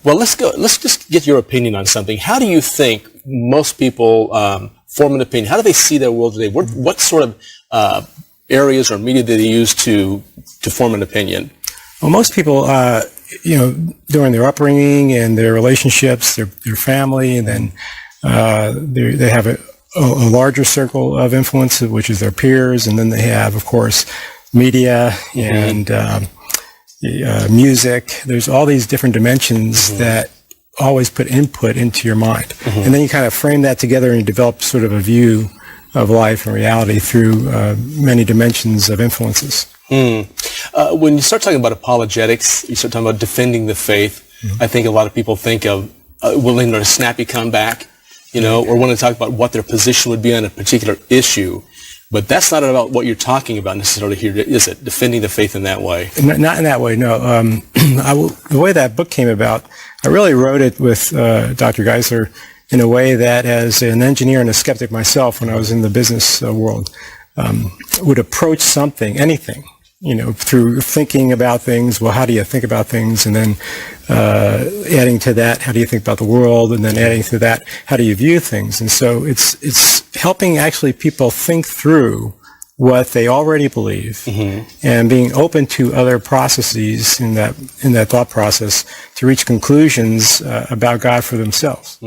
Well, let's just get your opinion on something. How do you think most people form an opinion? How do they see their world today? What sort of areas or media do they use to form an opinion? Well, most people, during their upbringing and their relationships, their family, and then they have a larger circle of influence, which is their peers, and then they have, of course, media and music. There's all these different dimensions that always put input into your mind. And then you kind of frame that together and you develop sort of a view of life and reality through many dimensions of influences. When you start talking about apologetics, you start talking about defending the faith, I think a lot of people think of willing to snappy comeback, or want to talk about what their position would be on a particular issue. But that's not about what you're talking about necessarily here, is it? Defending the faith in that way? Not in that way, no. The way that book came about, I really wrote it with Dr. Geisler in a way that, as an engineer and a skeptic myself, when I was in the business world, would approach something, anything, through thinking about things. Well, how do you think about things? And then adding to that, how do you think about the world? And then adding to that, how do you view things? And so it's helping actually people think through what they already believe and being open to other processes in that thought process to reach conclusions about God for themselves.